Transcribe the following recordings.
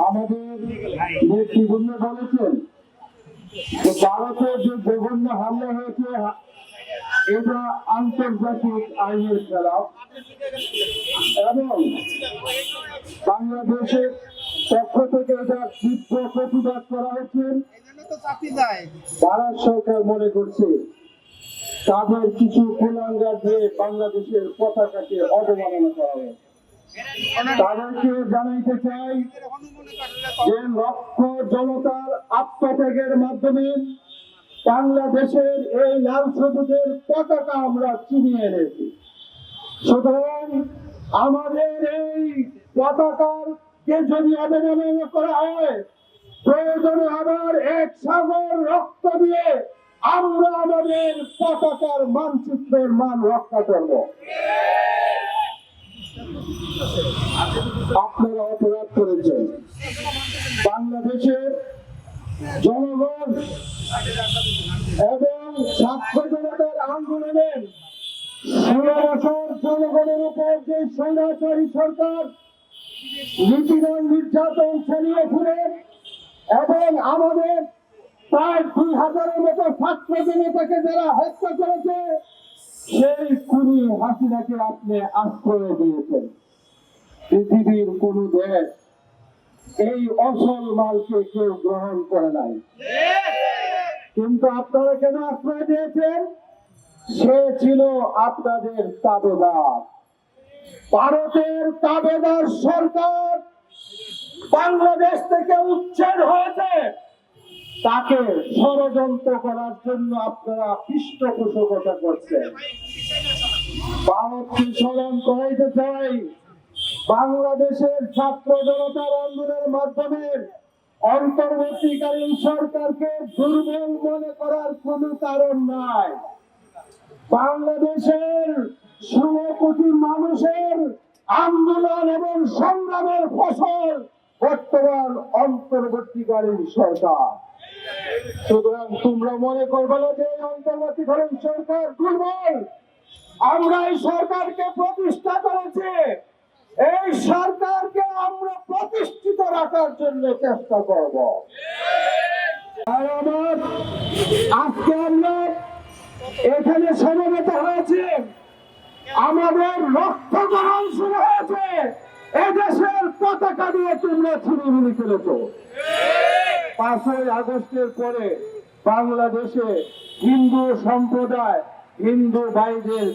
আমাদের নেতৃবৃন্দ বলেছেন যে ভারতের যে জঘন্য হামলা হয়েছে এটা আন্তর্জাতিক আইনের খেলাফ এবং বাংলাদেশের পক্ষ থেকে এটা তীব্র প্রতিবাদ করা হচ্ছে। ভারত সরকার মনে করছে তাদের কিছু কুলাঙ্গার দিয়ে বাংলাদেশের পতাকাকে অবমাননা করা হয়েছে। তাদেরকে জানাইতে চাই যে লক্ষ জনতার আত্মত্যাগের মাধ্যমে বাংলাদেশের এই লাল সবুজের পতাকা আমরা চিনিয়ে এনেছি। সুতরাং আমাদের এই পতাকার কে যদি অবমাননা করা হয়, প্রয়োজনে আবার এক সাগর রক্ত দিয়ে আমরা আমাদের পতাকার মানচিত্রের মান রক্ষা করব। আপনারা অপরাধ করেছেন। বাংলাদেশের জনগণ এবং ছাত্র জনতার আন্দোলনের 16 বছর জনগণের উপর যে স্বৈরাচারী সরকার নিপীড়ন নির্যাতন চালিয়েছিলেন এবং আমাদের প্রায় 2000-এর মতো ছাত্র জনতাকে যারা হত্যা করেছে, সেই খুনি হাসিনাকে আপনি আশ্রয় দিয়েছেন। পৃথিবীর কোন দেশ এই অসল মালকে কেউ গ্রহণ করে নাই, কিন্তু আপনারা কেন আশ্রয় দিয়েছেন? সে ছিল আপনাদের তাবেদার। ভারতের তাবেদার সরকার বাংলাদেশ থেকে উচ্ছেদ হয়েছে, তাকে ষড়যন্ত্র করার জন্য আপনারা পৃষ্ঠপোষকতা করছেন। ভারতকে স্মরণ করাইতে চাই, বাংলাদেশের ছাত্র জনতার আন্দোলনের মাধ্যমে অন্তর্বর্তীকালীন সরকারকে দুর্বল মনে করার কোন কারণ নাই। বাংলাদেশের 16 কোটি মানুষের আন্দোলন এবং সংগ্রামের ফসল বর্তমান অন্তর্বর্তীকালীন সরকার। সুতরাং তোমরা মনে করবে না যে অন্তর্বর্তীকালীন সরকার দুর্বল। আমরা এই সরকারকে প্রতিষ্ঠা করেছি, এই সরকারকে আমরা প্রতিষ্ঠিত রাখার জন্য চেষ্টা করব। আজকে আমরা এখানে সমবেত হয়েছে, আমাদের রক্তকরণ শুরু হয়েছে। এদেশের পতাকা দিয়ে তোমরা ছিনিমিনি খেলেছ। 5ই আগস্টের পরে বাংলাদেশে হিন্দু সম্প্রদায়, হিন্দু ভাইদের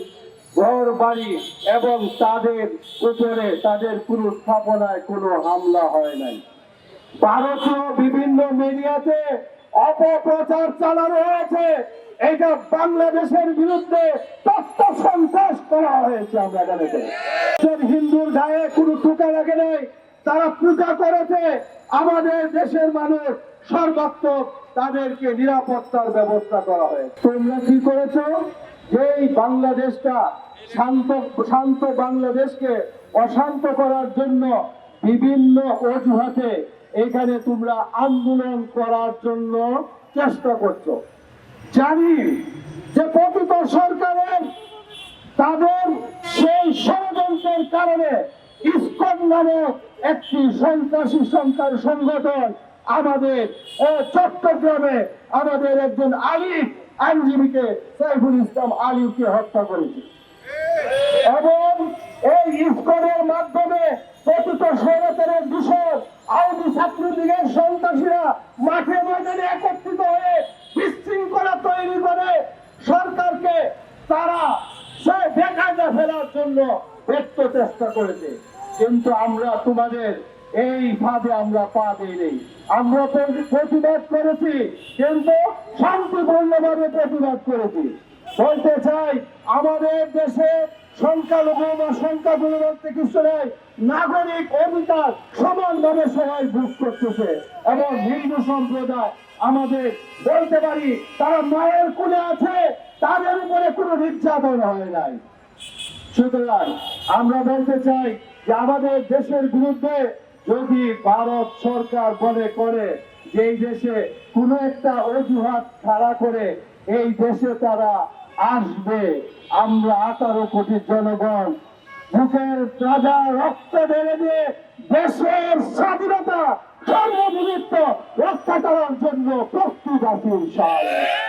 ঘর বাড়ি এবং তাদের উপরে তাদের কোন স্থাপনায় কোনো হামলা হয় নাই। ভারতীয় বিভিন্ন মিডিয়াতে অপপ্রচার চালানো হয়েছে, এটা বাংলাদেশের বিরুদ্ধে তথ্য সন্ত্রাস করা হয়েছে। আমরা জানাতে হিন্দুর গায়ে কোনো টোকা লাগে নাই, তারা পূজা করেছে। আমাদের দেশের মানুষ সর্বাত্মক তাদেরকে নিরাপত্তার ব্যবস্থা করা হয়েছে। তোমরা কি করেছো? এই বাংলাদেশটা শান্ত বাংলাদেশকে অশান্ত করার জন্য বিভিন্ন অজুহাতে এখানে তোমরা আন্দোলন করার জন্য চেষ্টা করছো। জানি যে পতিত সরকারের তাদের সেই ষড়যন্ত্রের কারণে ইসকন নামক একটি সন্ত্রাসী সংগঠন আমাদের চট্টগ্রামে আমাদের একজন আলিফ আইনজীবীকে সাইফুল ইসলাম আলিফকে হত্যা করেছে এবং এই ইসকনের মাধ্যমে পতিত সরকারের দূষণ আওয়ামী ছাত্রলীগের সন্ত্রাসীরা মাঠে ময়দানে একত্রিত হয়ে বিশৃঙ্খলা তৈরি করে সরকারকে তারা সে বেকায়দা ফেলার জন্য ব্যর্থ চেষ্টা করেছে। কিন্তু আমরা তোমাদের এই ভাবে আমরা পা দিই, আমরা প্রতিবাদ করেছি, কিন্তু শান্তিপূর্ণভাবে প্রতিবাদ করেছি। বলতে চাই, আমাদের দেশে সংখ্যালঘু বা সংখ্যাগুরু বলতে কিছু নেই, নাগরিক অধিকার সমানভাবে সবাই ভোগ করতেছে এবং হিন্দু সম্প্রদায় আমাদের বলতে পারি তারা মায়ের কোলে আছে, তাদের উপরে কোনো নির্যাতন হয় নাই। সুতরাং আমরা বলতে চাই যে আমাদের দেশের বিরুদ্ধে যদি ভারত সরকার মনে করে যে এই দেশে কোনো একটা অজুহাত খাড়া করে এই দেশে তারা আসবে, আমরা 18 কোটি জনগণ বুকের রাজা রক্ত ঢেলে দিয়ে দেশের স্বাধীনতা সার্বভৌমত্ব রক্ষা করার জন্য প্রস্তুত আছি ইনশাআল্লাহ।